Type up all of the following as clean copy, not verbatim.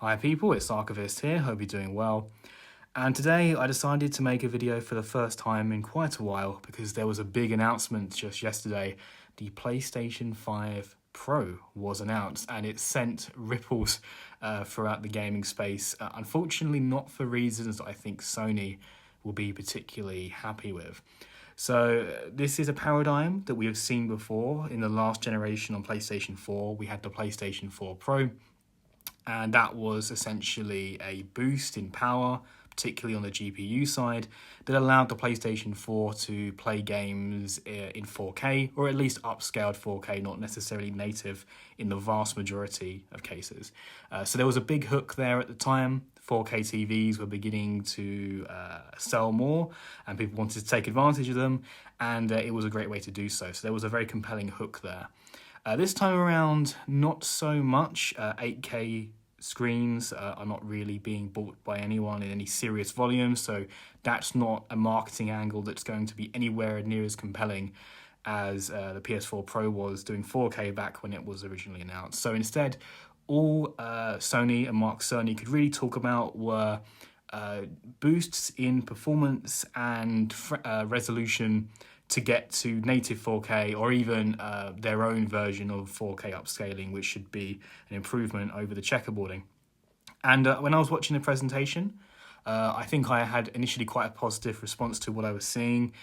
Hi people, it's Archivist here, hope you're doing well. And today I decided to make a video for the first time in quite a while because there was a big announcement just yesterday. The PlayStation 5 Pro was announced and it sent ripples throughout the gaming space. Unfortunately, not for reasons that I think Sony will be particularly happy with. So this is a paradigm that we have seen before in the last generation on PlayStation 4. We had the PlayStation 4 Pro, and that was essentially a boost in power, particularly on the GPU side, that allowed the PlayStation 4 to play games in 4K, or at least upscaled 4K, not necessarily native in the vast majority of cases. So there was a big hook there at the time. 4K TVs were beginning to sell more, and people wanted to take advantage of them, and it was a great way to do so. So there was a very compelling hook there. This time around, not so much. 8K screens are not really being bought by anyone in any serious volume, so that's not a marketing angle that's going to be anywhere near as compelling as the PS4 Pro was doing 4K back when it was originally announced. So instead, all Sony and Mark Cerny could really talk about were boosts in performance and resolution to get to native 4K, or even their own version of 4K upscaling, which should be an improvement over the checkerboarding. And when I was watching the presentation, I think I had initially quite a positive response to what I was seeing.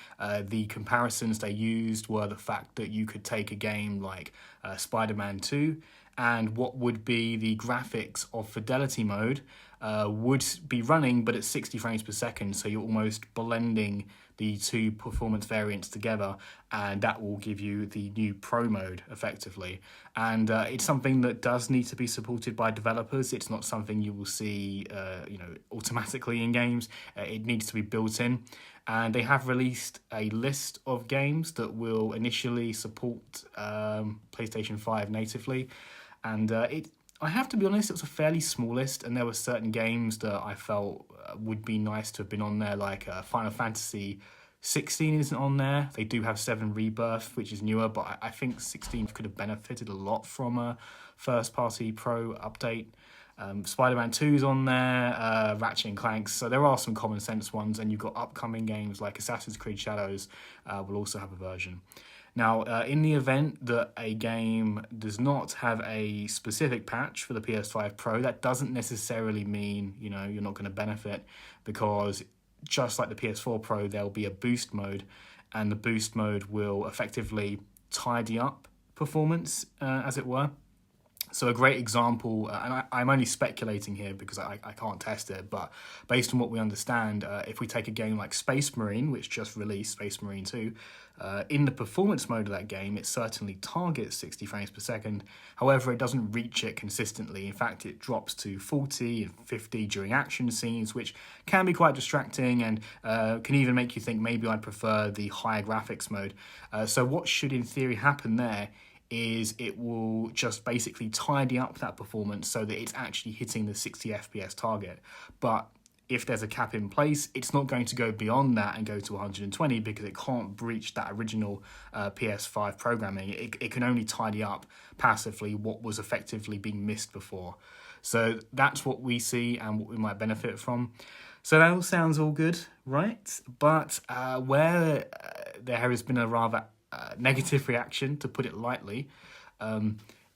The comparisons they used were the fact that you could take a game like Spider-Man 2, and what would be the graphics of Fidelity mode would be running, but at 60 frames per second, so you're almost blending the two performance variants together, and that will give you the new Pro mode effectively. And it's something that does need to be supported by developers. It's not something you will see automatically in games. It needs to be built in. And they have released a list of games that will initially support PlayStation 5 natively. And I have to be honest, it was a fairly small list, and there were certain games that I felt would be nice to have been on there, like Final Fantasy 16 isn't on there. They do have 7 Rebirth, which is newer, but I think 16 could have benefited a lot from a first-party Pro update. Spider-Man 2 is on there, Ratchet & Clank, so there are some common sense ones, and you've got upcoming games like Assassin's Creed Shadows will also have a version. Now, in the event that a game does not have a specific patch for the PS5 Pro, that doesn't necessarily mean, you're not going to benefit, because just like the PS4 Pro, there'll be a boost mode, and the boost mode will effectively tidy up performance, as it were. So a great example, and I'm only speculating here because I can't test it, but based on what we understand, if we take a game like Space Marine, which just released, Space Marine 2, in the performance mode of that game, it certainly targets 60 frames per second. However, it doesn't reach it consistently. In fact, it drops to 40 and 50 during action scenes, which can be quite distracting and can even make you think maybe I'd prefer the higher graphics mode. So what should in theory happen there is it will just basically tidy up that performance so that it's actually hitting the 60 FPS target. But if there's a cap in place, it's not going to go beyond that and go to 120 because it can't breach that original PS5 programming. It can only tidy up passively what was effectively being missed before. So that's what we see and what we might benefit from. So that all sounds all good, right? But where there has been a rather negative reaction, to put it lightly,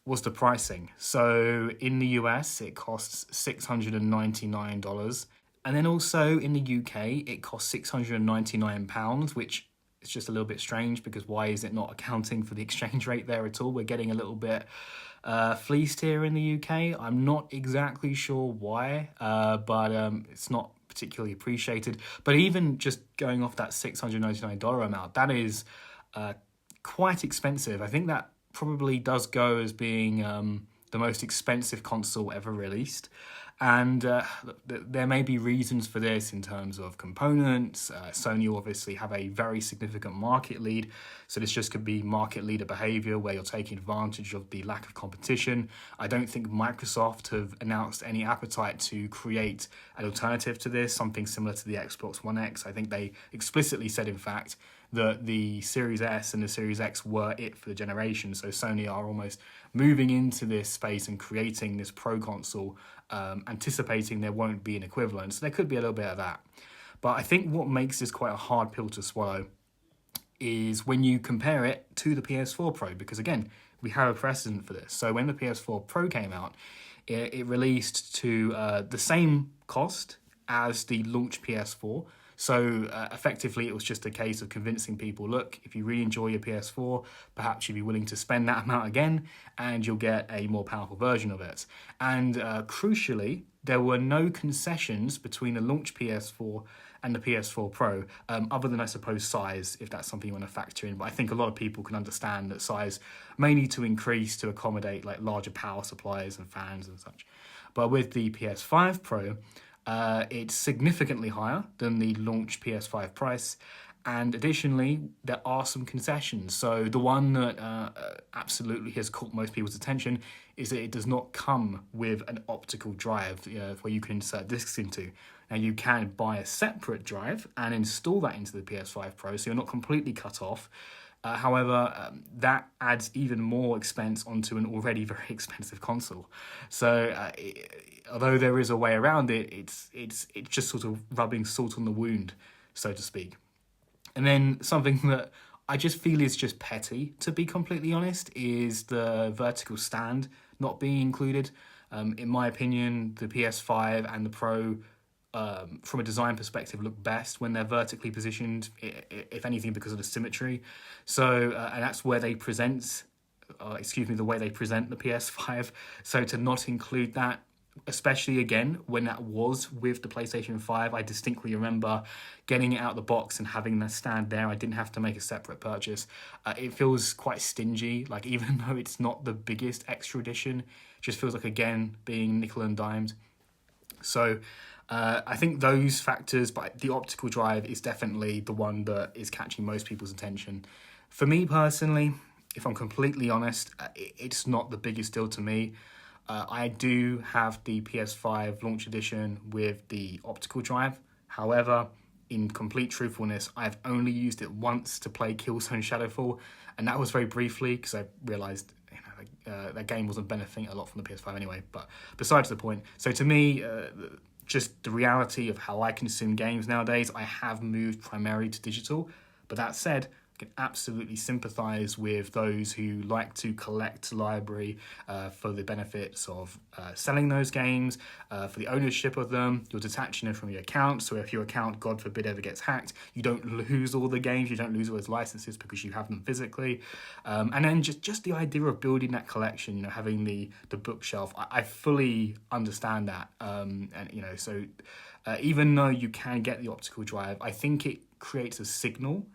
was the pricing. So in the US, it costs $699. And then also in the UK, it costs £699, which is just a little bit strange because why is it not accounting for the exchange rate there at all? We're getting a little bit fleeced here in the UK. I'm not exactly sure why, but it's not particularly appreciated. But even just going off that $699 amount, that is quite expensive. I think that probably does go as being the most expensive console ever released. And there may be reasons for this in terms of components. Sony obviously have a very significant market lead, so this just could be market leader behavior where you're taking advantage of the lack of competition. I don't think Microsoft have announced any appetite to create an alternative to this, something similar to the Xbox One X. I think they explicitly said, in fact, that the Series S and the Series X were it for the generation. So Sony are almost moving into this space and creating this Pro console, anticipating there won't be an equivalent. So there could be a little bit of that. But I think what makes this quite a hard pill to swallow is when you compare it to the PS4 Pro, because again, we have a precedent for this. So when the PS4 Pro came out, it released to the same cost as the launch PS4. So effectively, it was just a case of convincing people, look, if you really enjoy your PS4, perhaps you'd be willing to spend that amount again, and you'll get a more powerful version of it. And crucially, there were no concessions between the launch PS4 and the PS4 Pro, other than, I suppose, size, if that's something you want to factor in. But I think a lot of people can understand that size may need to increase to accommodate like larger power supplies and fans and such. But with the PS5 Pro, it's significantly higher than the launch PS5 price. And additionally, there are some concessions. So the one that absolutely has caught most people's attention is that it does not come with an optical drive where you can insert discs into. Now, you can buy a separate drive and install that into the PS5 Pro, so you're not completely cut off. However, that adds even more expense onto an already very expensive console. So although there is a way around it, it's just sort of rubbing salt on the wound, so to speak. And then something that I just feel is just petty, to be completely honest, is the vertical stand not being included. In my opinion, the PS5 and the Pro, from a design perspective, look best when they're vertically positioned, if anything, because of the symmetry. So, and that's where they present, the way they present the PS5. So to not include that, especially again when that was with the PlayStation 5, I distinctly remember getting it out of the box and having the stand there. I didn't have to make a separate purchase. It feels quite stingy, like even though it's not the biggest extra edition, it just feels like, again, being nickel and dimed. So I think those factors, but the optical drive is definitely the one that is catching most people's attention. For me personally, if I'm completely honest, it's not the biggest deal to me. I do have the PS5 launch edition with the optical drive. However, in complete truthfulness, I've only used it once to play Killzone Shadowfall, and that was very briefly because I realised that game wasn't benefiting a lot from the PS5 anyway. But besides the point, so to me, just the reality of how I consume games nowadays, I have moved primarily to digital. But that said, I can absolutely sympathise with those who like to collect library for the benefits of selling those games, for the ownership of them. You're detaching them from your account, so if your account, God forbid, ever gets hacked, you don't lose all the games, you don't lose all those licenses because you have them physically. And then just the idea of building that collection, having the bookshelf, I fully understand that. So even though you can get the optical drive, I think it creates a signal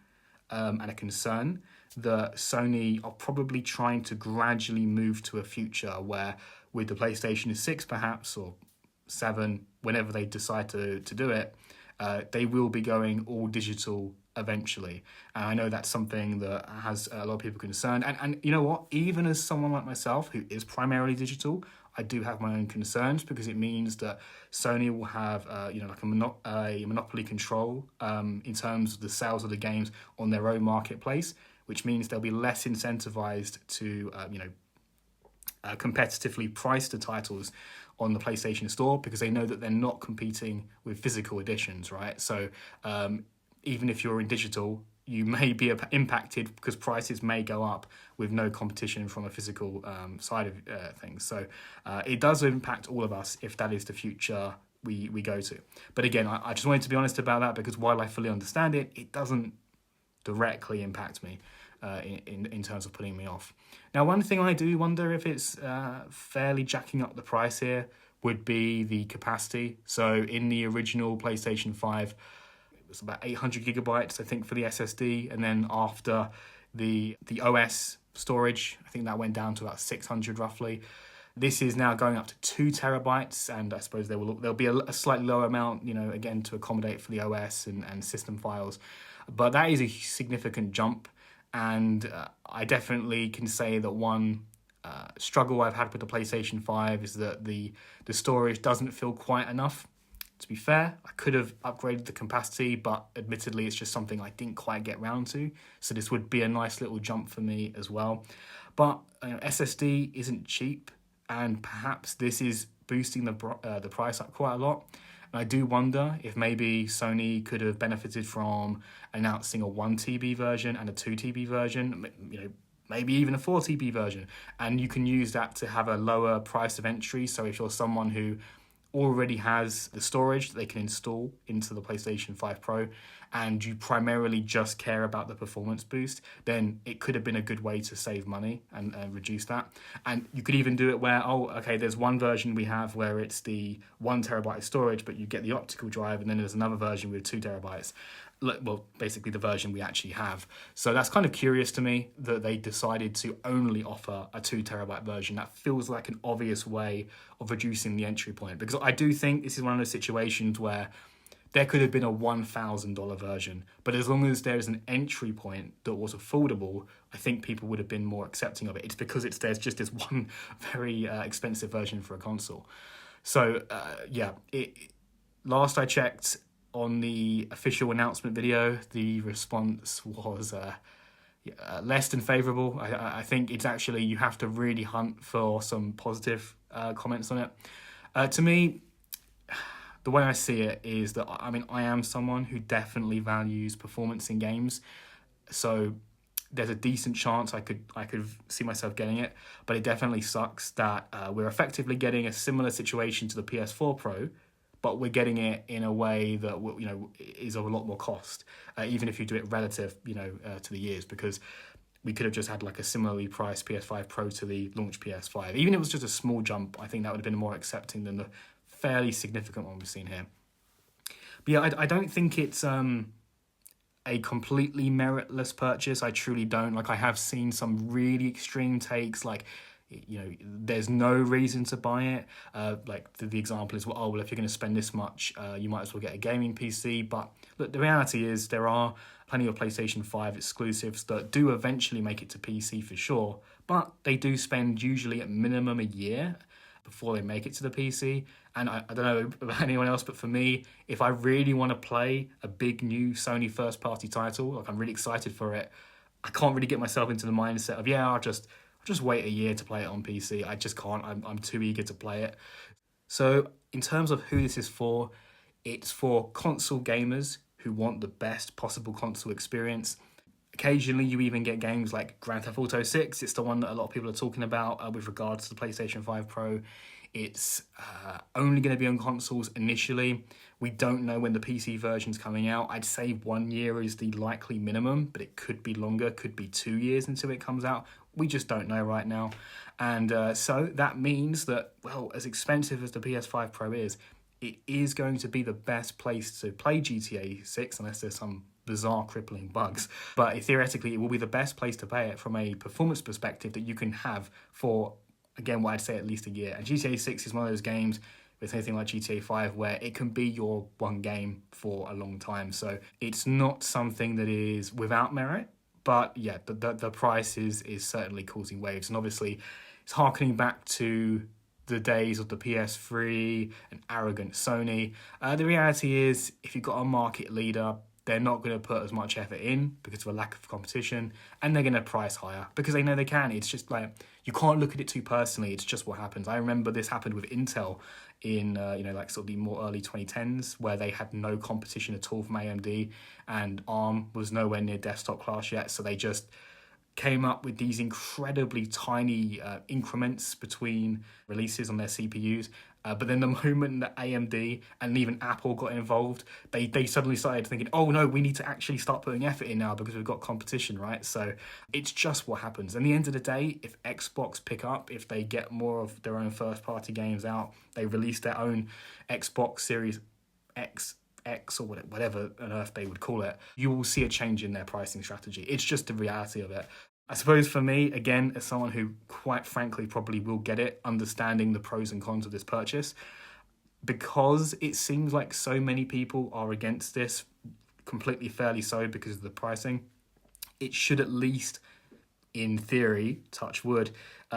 and a concern that Sony are probably trying to gradually move to a future where with the PlayStation 6 perhaps, or 7, whenever they decide to do it, they will be going all digital eventually. And I know that's something that has a lot of people concerned. And you know what? Even as someone like myself who is primarily digital, I do have my own concerns because it means that Sony will have, a monopoly control in terms of the sales of the games on their own marketplace, which means they'll be less incentivized to, competitively price the titles on the PlayStation Store because they know that they're not competing with physical editions, right? So even if you're in digital, you may be impacted because prices may go up with no competition from a physical side of things. So it does impact all of us if that is the future we go to. But again, I just wanted to be honest about that because while I fully understand it, it doesn't directly impact me in terms of putting me off. Now, one thing I do wonder if it's fairly jacking up the price here would be the capacity. So in the original PlayStation 5, it was about 800 gigabytes, I think, for the SSD. And then after the OS storage, I think that went down to about 600 roughly. This is now going up to 2 terabytes, and I suppose there'll be a slightly lower amount, again, to accommodate for the OS and system files. But that is a significant jump, and I definitely can say that one struggle I've had with the PlayStation 5 is that the storage doesn't feel quite enough. To be fair, I could have upgraded the capacity, but admittedly, it's just something I didn't quite get round to. So this would be a nice little jump for me as well. But SSD isn't cheap, and perhaps this is boosting the price up quite a lot. And I do wonder if maybe Sony could have benefited from announcing a 1 TB version and a 2 TB version, maybe even a 4 TB version. And you can use that to have a lower price of entry. So if you're someone who already has the storage that they can install into the PlayStation 5 Pro, and you primarily just care about the performance boost, then it could have been a good way to save money and reduce that. And you could even do it where, there's one version we have where it's the 1 terabyte storage, but you get the optical drive, and then there's another version with 2 terabytes. Well, basically the version we actually have. So that's kind of curious to me that they decided to only offer a 2 terabyte version. That feels like an obvious way of reducing the entry point, because I do think this is one of those situations where there could have been a $1,000 version, but as long as there's an entry point that was affordable, I think people would have been more accepting of it. It's because there's just this one very expensive version for a console. So last I checked, on the official announcement video, the response was less than favourable. I think it's actually, you have to really hunt for some positive comments on it. To me, the way I see it is that, I am someone who definitely values performance in games. So there's a decent chance I could see myself getting it, but it definitely sucks that we're effectively getting a similar situation to the PS4 Pro, but we're getting it in a way that is of a lot more cost, even if you do it relative to the years, because we could have just had like a similarly priced PS5 Pro to the launch PS5. Even if it was just a small jump, I think that would have been more accepting than the fairly significant one we've seen here. But yeah, I don't think it's a completely meritless purchase. I truly don't. Like, I have seen some really extreme takes, like, there's no reason to buy it. Like the example is, if you're going to spend this much, you might as well get a gaming PC. But look, the reality is there are plenty of PlayStation 5 exclusives that do eventually make it to PC for sure, but they do spend usually at minimum a year before they make it to the PC. And I don't know about anyone else, but for me, if I really want to play a big new Sony first-party title, like I'm really excited for it, I can't really get myself into the mindset of, I'll just wait a year to play it on PC. I just can't. I'm too eager to play it. So in terms of who this is for, it's for console gamers who want the best possible console experience. Occasionally, you even get games like Grand Theft Auto 6. It's the one that a lot of people are talking about with regards to the PlayStation 5 Pro. It's only going to be on consoles initially. We don't know when the PC version's coming out. I'd say 1 year is the likely minimum, but it could be longer, could be 2 years until it comes out. We just don't know right now. And so that means that, as expensive as the PS5 Pro is, it is going to be the best place to play GTA 6, unless there's some bizarre crippling bugs. But theoretically, it will be the best place to play it from a performance perspective that you can have for, again, what I'd say at least a year. And GTA 6 is one of those games, if it's anything like GTA 5, where it can be your one game for a long time. So it's not something that is without merit. But yeah, the price is certainly causing waves. And obviously, it's harkening back to the days of the PS3 and arrogant Sony. The reality is, if you've got a market leader, they're not going to put as much effort in because of a lack of competition, and they're going to price higher because they know they can. It's just like, you can't look at it too personally. It's just what happens. I remember this happened with Intel in sort of the more early 2010s, where they had no competition at all from AMD, and ARM was nowhere near desktop class yet. So they just came up with these incredibly tiny increments between releases on their CPUs. But then the moment that AMD and even Apple got involved, they suddenly started thinking, oh no, we need to actually start putting effort in now because we've got competition, right? So it's just what happens. And at the end of the day, if Xbox pick up, if they get more of their own first-party games out, they release their own Xbox Series X or whatever on earth they would call it, you will see a change in their pricing strategy. It's just the reality of it. I suppose for me, again, as someone who quite frankly probably will get it, understanding the pros and cons of this purchase, because it seems like so many people are against this, completely fairly so because of the pricing, it should at least in theory, touch wood,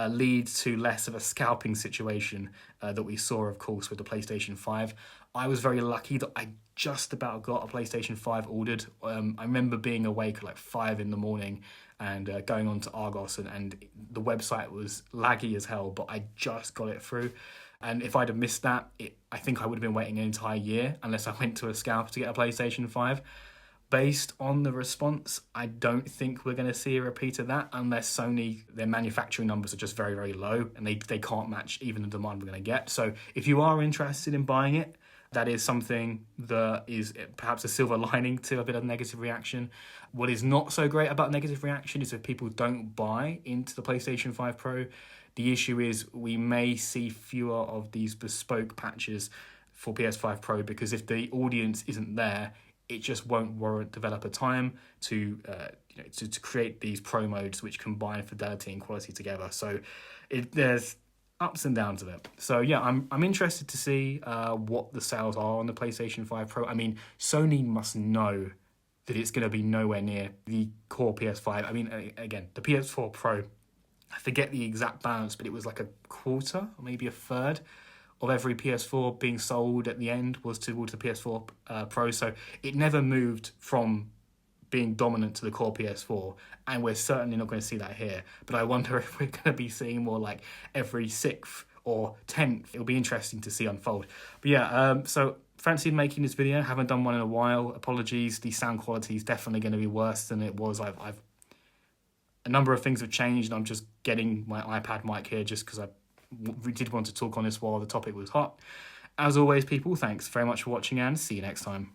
leads to less of a scalping situation that we saw, of course, with the PlayStation 5. I was very lucky that I just about got a PlayStation 5 ordered. I remember being awake at like 5 in the morning and going on to Argos, and the website was laggy as hell, but I just got it through. And if I'd have missed that, I think I would have been waiting an entire year unless I went to a scalper to get a PlayStation 5. Based on the response, I don't think we're going to see a repeat of that unless Sony, their manufacturing numbers are just very, very low and they can't match even the demand we're going to get. So if you are interested in buying it, that is something that is perhaps a silver lining to a bit of negative reaction. What is not so great about negative reaction is if people don't buy into the PlayStation 5 Pro. The issue is we may see fewer of these bespoke patches for PS5 Pro because if the audience isn't there, it just won't warrant developer time to create these pro modes which combine fidelity and quality together. So there's ups and downs of it. So yeah, I'm interested to see what the sales are on the PlayStation 5 Pro. I mean, Sony must know that it's going to be nowhere near the core PS5. I mean, again, the PS4 Pro, I forget the exact balance, but it was like a quarter or maybe a third of every PS4 being sold at the end was towards the PS4 Pro. So it never moved from being dominant to the core PS4, and we're certainly not going to see that here. But I wonder if we're going to be seeing more like every 6th or 10th. It'll be interesting to see unfold. But yeah, so fancied making this video. Haven't done one in a while. Apologies. The sound quality is definitely going to be worse than it was. I've a number of things have changed, and I'm just getting my iPad mic here just because we did want to talk on this while the topic was hot. As always, people, thanks very much for watching and see you next time.